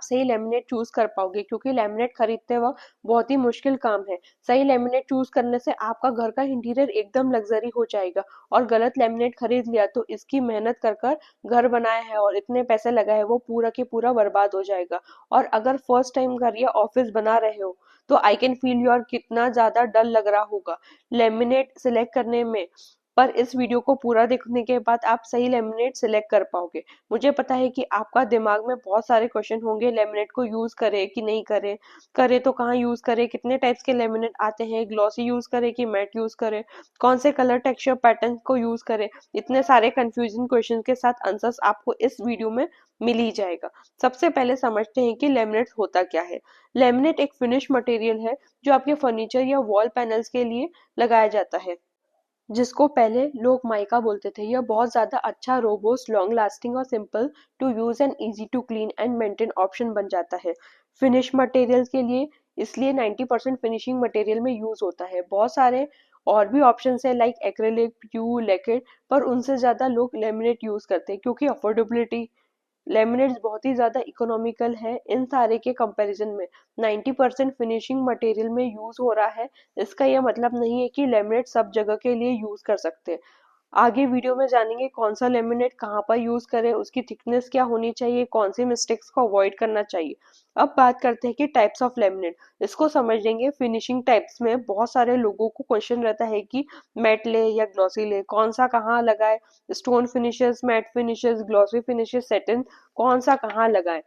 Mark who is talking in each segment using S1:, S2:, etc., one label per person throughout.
S1: सही laminate choose कर पाओगे, क्योंकि लेमिनेट खरीदते वक्त बहुत ही मुश्किल काम है। सही लेमिनेट चूज करने से आपका घर का इंटीरियर एकदम लग्जरी हो जाएगा। और गलत लेमिनेट खरीद लिया तो इसकी मेहनत कर कर घर बनाया है और इतने पैसे लगाए वो पूरा के पूरा बर्बाद हो जाएगा। और अगर फर्स्ट टाइम घर या ऑफिस बना रहे हो तो आई कैन फील योर कितना ज्यादा डर लग रहा होगा लेमिनेट सिलेक्ट करने में। पर इस वीडियो को पूरा देखने के बाद आप सही लेमिनेट सिलेक्ट कर पाओगे। मुझे पता है कि आपका दिमाग में बहुत सारे क्वेश्चन होंगे, लेमिनेट को यूज करे कि नहीं करे, करे तो कहाँ यूज करे, कितने टाइप्स के लेमिनेट आते हैं, ग्लॉसी यूज करे कि मैट यूज करे, कौन से कलर टेक्सचर पैटर्न को यूज करे। इतने सारे कंफ्यूजन क्वेश्चन के साथ आंसर्स आपको इस वीडियो में मिल ही जाएगा। सबसे पहले समझते हैं कि लेमिनेट होता क्या है। लेमिनेट एक फिनिश मटेरियल है जो आपके फर्नीचर या वॉल पैनल्स के लिए लगाया जाता है, जिसको पहले लोग माइका बोलते थे। यह बहुत ज्यादा अच्छा, रोबोस्ट, लॉन्ग लास्टिंग और simple to use and easy to clean and maintain option बन जाता है फिनिश मटेरियल्स के लिए। इसलिए 90% फिनिशिंग मटेरियल में यूज होता है। बहुत सारे और भी ऑप्शन है लाइक एक्रेलिक, प्यू, लैकेट, पर उनसे ज्यादा लोग लेमिनेट यूज करते हैं क्योंकि अफोर्डेबिलिटी, लेमिनेट्स बहुत ही ज्यादा इकोनॉमिकल है इन सारे के कंपैरिजन में। 90% फिनिशिंग मटेरियल में यूज हो रहा है, इसका यह मतलब नहीं है कि लेमिनेट सब जगह के लिए यूज कर सकते हैं। आगे वीडियो में जानेंगे कौन सा लेमिनेट कहाँ पर यूज करें, उसकी थिकनेस क्या होनी चाहिए, कौन सी मिस्टेक्स को अवॉइड करना चाहिए। अब बात करते हैं कि टाइप्स ऑफ लेमिनेट। इसको समझ लेंगे। फिनिशिंग टाइप्स में बहुत सारे लोगों को क्वेश्चन रहता है कि मैट ले या ग्लॉसी ले, कौन सा कहाँ लगाए, stone finishes, matte finishes, glossy finishes, satin, कौन सा कहाँ लगाए।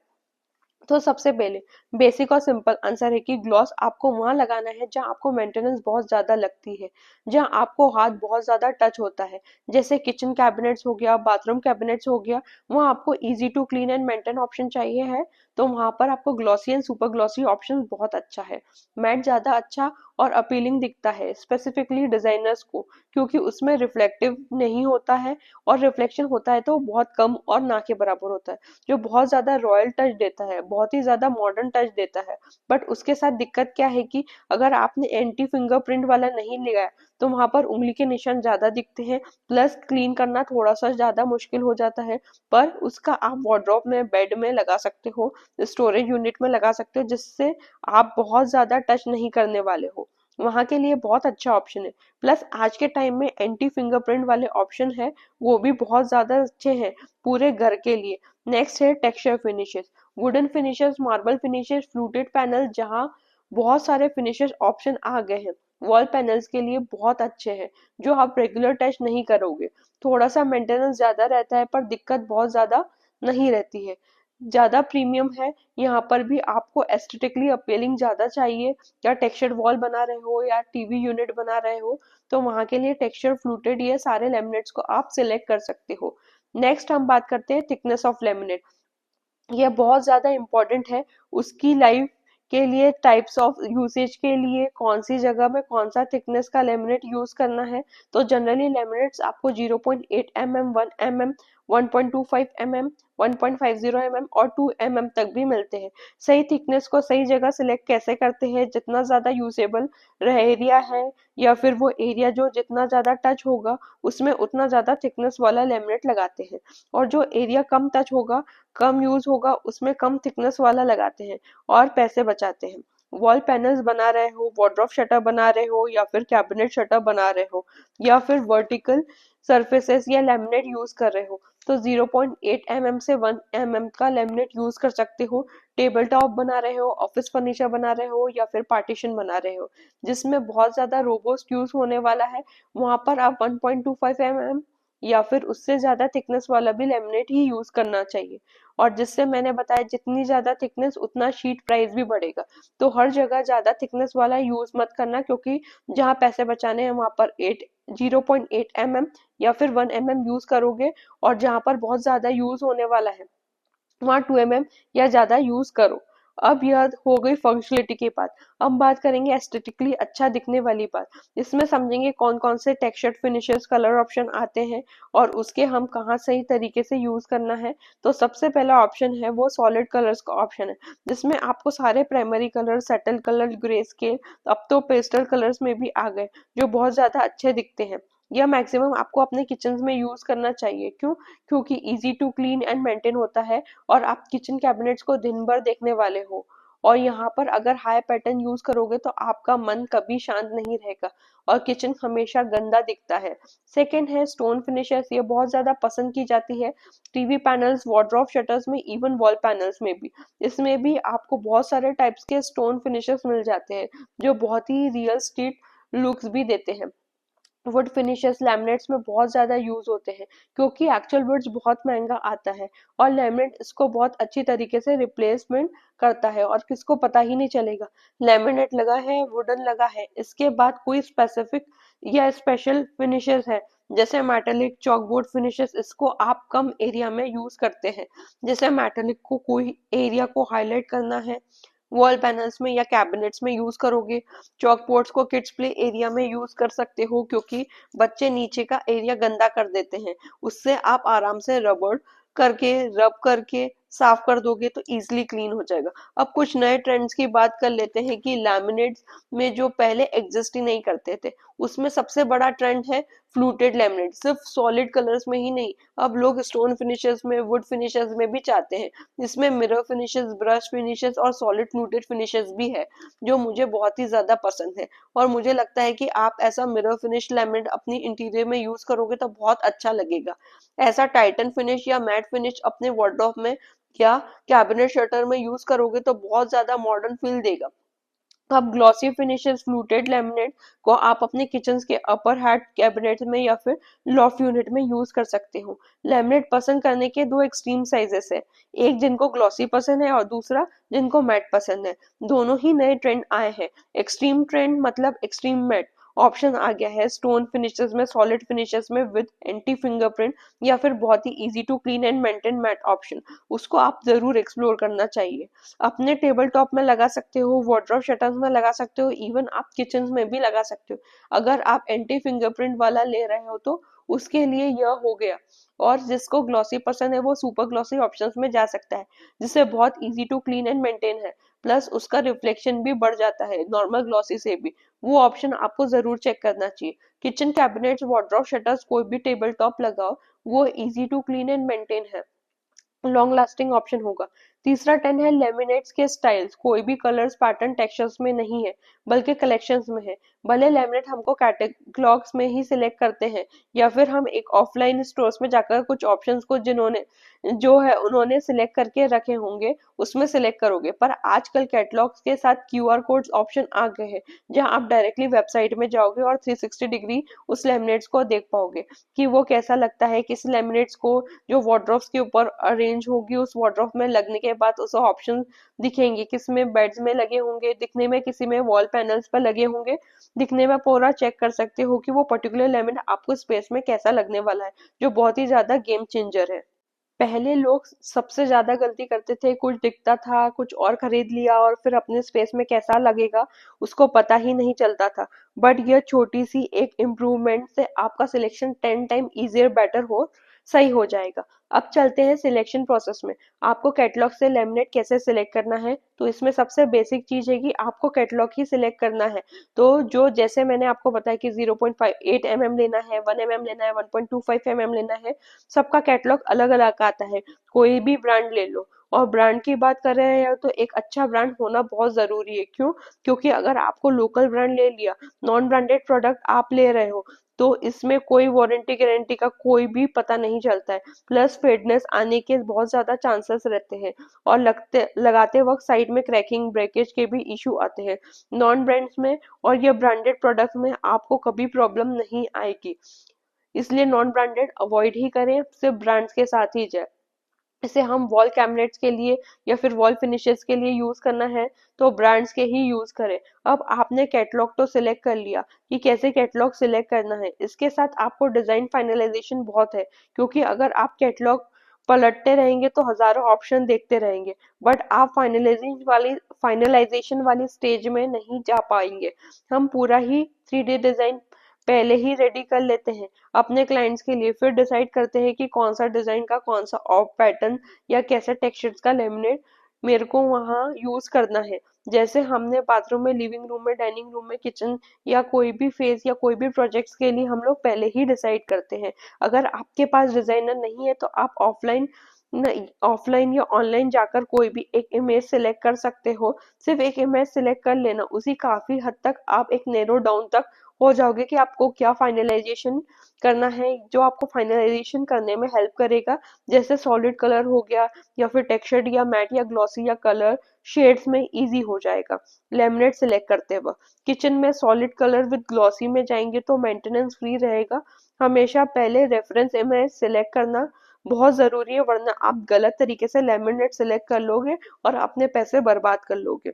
S1: तो सबसे पहले बेसिक और सिंपल आंसर है कि ग्लॉस आपको वहां लगाना है जहां आपको मेंटेनेंस बहुत ज्यादा लगती है, जहां आपको हाथ बहुत ज्यादा टच होता है, जैसे किचन कैबिनेट्स हो गया, बाथरूम कैबिनेट्स हो गया। वहां आपको easy to clean and maintain option चाहिए है, तो वहां पर आपको glossy and super glossy option बहुत अच्छा है। मैट ज्यादा अच्छा और अपीलिंग दिखता है स्पेसिफिकली डिजाइनर्स को, क्योंकि उसमें रिफ्लेक्टिव नहीं होता है, और रिफ्लेक्शन होता है तो बहुत कम और ना के बराबर होता है, जो बहुत ज्यादा रॉयल टच देता है, बहुत ही ज्यादा मॉडर्न टच देता है। बट उसके साथ दिक्कत क्या है कि अगर आपने एंटी फिंगरप्रिंट वाला नहीं लगाया तो वहां पर उंगली के निशान ज्यादा दिखते हैं, प्लस क्लीन करना थोड़ा सा ज्यादा मुश्किल हो जाता है। पर उसका आप वार्डरोब में, बेड में लगा सकते हो, स्टोरेज यूनिट में लगा सकते हो, जिससे आप बहुत ज्यादा टच नहीं करने वाले हो। वहां के लिए बहुत अच्छा ऑप्शन है। प्लस आज के टाइम में एंटी फिंगरप्रिंट वाले ऑप्शन है, वो भी बहुत ज्यादा अच्छे हैं पूरे घर के लिए। नेक्स्ट है texture finishes, wooden finishes, marble finishes, fluted panel, जहां बहुत सारे फिनिशेस ऑप्शन आ गए हैं। वॉल पैनल्स के लिए बहुत अच्छे हैं, जो आप रेगुलर टच नहीं करोगे। थोड़ा सा मेंटेनेंस ज्यादा रहता है पर दिक्कत बहुत ज्यादा नहीं रहती है, ज्यादा प्रीमियम है। यहाँ पर भी आपको एस्थेटिकली अपीलिंग ज्यादा चाहिए, या टेक्सचर्ड वॉल बना रहे हो या टीवी यूनिट बना रहे हो, तो वहां के लिए टेक्सचर, फ्लूटेड, ये सारे लेमिनेट्स को आप सिलेक्ट कर सकते हो। नेक्स्ट हम बात करते हैं थिकनेस ऑफ लेमिनेट। ये बहुत ज्यादा इंपॉर्टेंट है उसकी लाइफ के लिए, टाइप्स ऑफ यूसेज के लिए, कौन सी जगह में कौन सा थिकनेस का लेमिनेट यूज करना है। तो जनरली लेमिनेट्स आपको 0.8 mm, 1 mm, 1.25 mm, 1.50 mm और 2 mm तक भी मिलते हैं। सही थिकनेस को सही जगह सिलेक्ट कैसे करते हैं, जितना ज्यादा यूजेबल एरिया है या फिर वो एरिया जो जितना ज्यादा टच होगा उसमें उतना ज्यादा थिकनेस वाला लेमिनेट लगाते हैं, और जो एरिया कम टच होगा, कम यूज होगा, उसमें कम थिकनेस वाला लगाते हैं और पैसे बचाते हैं। वॉल पैनल्स बना रहे हो, वार्डरोब शटर बना रहे हो, या फिर कैबिनेट शटर बना रहे हो, या फिर वर्टिकल सरफेसेस या लेमिनेट यूज कर रहे हो, तो 0.8 mm से 1 mm का लेमिनेट यूज कर सकते हो। टेबल टॉप बना रहे हो, ऑफिस फर्नीचर बना रहे हो, या फिर पार्टीशन बना रहे हो जिसमें बहुत ज्यादा रोबोस्ट यूज होने वाला है, वहां पर आप 1.25 mm या फिर उससे ज्यादा थिकनेस वाला भी लेमिनेट ही यूज करना चाहिए। और जिससे मैंने बताया जितनी ज्यादा थिकनेस उतना शीट प्राइस भी बढ़ेगा, तो हर जगह ज्यादा थिकनेस वाला यूज मत करना, क्योंकि जहाँ पैसे बचाने हैं वहां पर 0.8 mm या फिर 1 mm यूज करोगे, और जहाँ पर बहुत ज्यादा यूज होने वाला है वहां 2 mm या ज्यादा यूज करो। अब यह हो गई फंक्शनलिटी की बात। अब बात करेंगे एस्थेटिकली अच्छा दिखने वाली बात। इसमें समझेंगे कौन कौन से टेक्सचर्ड फिनिशेस, कलर ऑप्शन आते हैं और उसके हम कहाँ सही तरीके से यूज करना है। तो सबसे पहला ऑप्शन है वो सॉलिड कलर्स का ऑप्शन है, जिसमें आपको सारे primary colour, settle colour, grey scale, अब तो पेस्टल कलर्स में भी आ गए जो बहुत ज्यादा अच्छे दिखते हैं। यह मैक्सिमम आपको अपने किचन में यूज करना चाहिए। क्यों? क्योंकि easy to clean and maintain होता है और आप किचन कैबिनेट्स को दिन भर देखने वाले हो। और यहाँ पर अगर हाई पैटर्न यूज करोगे तो आपका मन कभी शांत नहीं रहेगा और किचन हमेशा गंदा दिखता है। सेकेंड है स्टोन फिनिशेस, ये बहुत ज्यादा पसंद की जाती है टीवी पैनल्स, वार्डरोब शटर्स में, इवन वॉल पैनल्स में भी। इसमें भी आपको बहुत सारे टाइप्स के स्टोन फिनिशेस मिल जाते हैं जो बहुत ही रियल स्ट्रीट लुक्स भी देते हैं। वुड फिनिशेस लैमिनेट्स में बहुत ज्यादा यूज होते हैं क्योंकि एक्चुअल वुड्स बहुत महंगा आता है और लैमिनेट इसको बहुत अच्छी तरीके से रिप्लेसमेंट करता है और किसको पता ही नहीं चलेगा लैमिनेट लगा है, वुडन लगा है। इसके बाद कोई स्पेसिफिक या स्पेशल फिनिशेस है जैसे मेटालिक, चॉकबोर्ड फिनिशेस, इसको आप कम एरिया में यूज करते हैं। जैसे मेटालिक को कोई एरिया को हाईलाइट करना है वॉल पैनल्स में या कैबिनेट्स में यूज करोगे। चॉक बोर्ड्स को किड्स प्ले एरिया में यूज कर सकते हो क्योंकि बच्चे नीचे का एरिया गंदा कर देते हैं, उससे आप आराम से रब करके साफ कर दोगे तो इजीली क्लीन हो जाएगा। अब कुछ नए ट्रेंड्स की बात कर लेते हैं कि लैमिनेट्स में जो पहले एग्जिस्ट ही नहीं करते थे उसमें सबसे बड़ा ट्रेंड है फ्लूटेड लैमिनेट। सिर्फ सॉलिड कलर्स में ही नहीं, अब लोग स्टोन फिनिशेस में, वुड फिनिशेस में भी चाहते हैं। इसमें मिरर फिनिशेस, ब्रश फिनिशेस और सॉलिड फ्लूटेड फिनिशेस भी है जो मुझे बहुत ही ज्यादा पसंद है। और मुझे लगता है कि आप ऐसा मिरर फिनिश लैमिनेट अपनी इंटीरियर में यूज करोगे तो बहुत अच्छा लगेगा। ऐसा टाइटन फिनिश या मैट फिनिश अपने वार्डरोब में या कैबिनेट शटर में यूज करोगे तो बहुत ज्यादा मॉडर्न फील देगा। अब ग्लॉसी फिनिशेस फ्लूटेड लैमिनेट को आप अपने किचन के अपर हैट कैबिनेट में या फिर लॉफ्ट यूनिट में यूज कर सकते हो। लैमिनेट पसंद करने के दो एक्सट्रीम साइजेस है, एक जिनको ग्लॉसी पसंद है और दूसरा जिनको मैट पसंद है। दोनों ही नए ट्रेंड आए हैं। एक्सट्रीम ट्रेंड मतलब एक्सट्रीम मैट ऑप्शन आ गया है स्टोन फिनिशेस में, सॉलिड फिनिशेस में विद एंटी फिंगरप्रिंट या फिर बहुत ही easy to clean and maintain matte option. उसको आप जरूर एक्सप्लोर करना चाहिए। अपने टेबल टॉप में लगा सकते हो, वार्डरोब शटर्स में लगा सकते हो, इवन आप किचन में भी लगा सकते हो। अगर आप एंटी फिंगरप्रिंट वाला ले रहे हो तो उसके लिए यह हो गया। और जिसको ग्लॉसी पसंद है वो सुपर ग्लॉसी ऑप्शंस में जा सकता है जिससे बहुत easy to clean and maintain है, प्लस उसका रिफ्लेक्शन भी बढ़ जाता है नॉर्मल ग्लॉसी से भी। वो ऑप्शन आपको जरूर चेक करना चाहिए। किचन कैबिनेट्स, वार्डरोब शटर्स, कोई भी टेबल टॉप लगाओ, वो easy to clean and maintain है, लॉन्ग लास्टिंग ऑप्शन होगा। तीसरा ट्रेंड है लेमिनेट्स के स्टाइल्स, कोई भी कलर्स, पैटर्न, टेक्सचर्स में नहीं है बल्कि कलेक्शंस में है। भले लेमिनेट हमको कैटलॉग्स में ही सिलेक्ट करते हैं या फिर हम एक ऑफलाइन स्टोर्स में जाकर कुछ ऑप्शंस को जिन्होंने जो है उन्होंने सिलेक्ट करके रखे होंगे उसमें सिलेक्ट करोगे, पर आजकल कैटलॉग्स के साथ क्यूआर कोड्स ऑप्शन आ गए हैं जहां आप डायरेक्टली वेबसाइट में जाओगे और 360 डिग्री उस लेमिनेट्स को देख पाओगे कि वो कैसा लगता है। किस लेमिनेट्स को जो वार्डरोब्स के ऊपर अरेंज होगी उस वार्डरोब में लगने के बाद उस ऑप्शन दिखेंगे, किस में बेड्स में लगे होंगे दिखने में, किसी में वॉल पैनल्स पर लगे होंगे दिखने में। पूरा चेक कर सकते हो कि वो पर्टिकुलर लेमिनेट आपको स्पेस में कैसा लगने वाला है, जो बहुत ही ज्यादा गेम चेंजर है। पहले लोग सबसे ज्यादा गलती करते थे, कुछ दिखता था कुछ और खरीद लिया और फिर अपने स्पेस में कैसा लगेगा उसको पता ही नहीं चलता था। बट यह छोटी सी एक इम्प्रूवमेंट से आपका सिलेक्शन 10 टाइम इजियर बेटर हो सही हो जाएगा। अब चलते हैं सिलेक्शन प्रोसेस में। आपको कैटलॉग से लेमिनेट कैसे सिलेक्ट करना है, तो इसमें सबसे बेसिक चीज है कि आपको कैटलॉग ही सिलेक्ट करना है। तो जो जैसे मैंने आपको बताया कि 0.58 mm लेना है, 1 mm लेना है, 1.25 mm लेना है, सबका कैटलॉग अलग अलग आता है। कोई भी ब्रांड ले लो। और ब्रांड की बात कर रहे हैं तो एक अच्छा ब्रांड होना बहुत जरूरी है। क्यों? क्योंकि अगर आपको लोकल ब्रांड ले लिया, नॉन ब्रांडेड प्रोडक्ट आप ले रहे हो, तो इसमें कोई वारंटी गारंटी का कोई भी पता नहीं चलता है, प्लस फेडनेस आने के बहुत ज्यादा चांसेस रहते हैं और लगाते वक्त साइड में क्रैकिंग, ब्रेकेज के भी इशू आते हैं। नॉन ब्रांड्स में और ये ब्रांडेड प्रोडक्ट में आपको कभी प्रॉब्लम नहीं आएगी, इसलिए नॉन ब्रांडेड अवॉइड ही करें, सिर्फ ब्रांड्स के साथ ही जाए। इसे हम वॉल कैबिनेट्स के लिए या फिर वॉल फिनिशेस के लिए यूज करना है तो ब्रांड्स के ही यूज करें। अब आपने कैटलॉग तो सिलेक्ट कर लिया कि कैसे कैटलॉग सिलेक्ट करना है, इसके साथ आपको डिजाइन फाइनलाइजेशन बहुत है क्योंकि अगर आप कैटलॉग पलटते रहेंगे तो हजारों ऑप्शन देखते रहेंगे, बट आप फाइनलाइजेशन वाली स्टेज में नहीं जा पाएंगे। हम पूरा ही 3D डिजाइन पहले ही रेडी कर लेते हैं अपने क्लाइंट्स के लिए, फिर डिसाइड करते हैं कि कौन सा डिजाइन का कौन सा ऑफ पैटर्न या कैसे टेक्सचर्स का लेमिनेट मेरे को वहाँ यूज करना है। जैसे हमने बाथरूम में, लिविंग रूम में, डाइनिंग रूम में, किचन या कोई भी फेस या कोई भी प्रोजेक्ट्स के लिए हम लोग पहले ही डिसाइड करते हैं। अगर आपके पास डिजाइनर नहीं है तो आप ऑफलाइन, नहीं, ऑफलाइन या ऑनलाइन जाकर कोई भी एक इमेज सिलेक्ट कर सकते हो। सिर्फ एक इमेज सिलेक्ट कर लेना, उसी काफी हद तक आप एक नैरो डाउन तक हो जाओगे कि आपको क्या फाइनलाइजेशन करना है, जो आपको फाइनलाइजेशन करने में हेल्प करेगा। जैसे सॉलिड कलर हो गया, या फिर टेक्सचर्ड या मैट या ग्लॉसी या कलर शेड्स में इजी हो जाएगा लेमिनेट सिलेक्ट करते वक्त। किचन में सॉलिड कलर विद ग्लॉसी में जाएंगे तो मेंटेनेंस फ्री रहेगा। हमेशा पहले रेफरेंस इमेज सिलेक्ट करना बहुत जरूरी है, वरना आप गलत तरीके से लेमिनेट सिलेक्ट कर लोगे और अपने पैसे बर्बाद कर लोगे।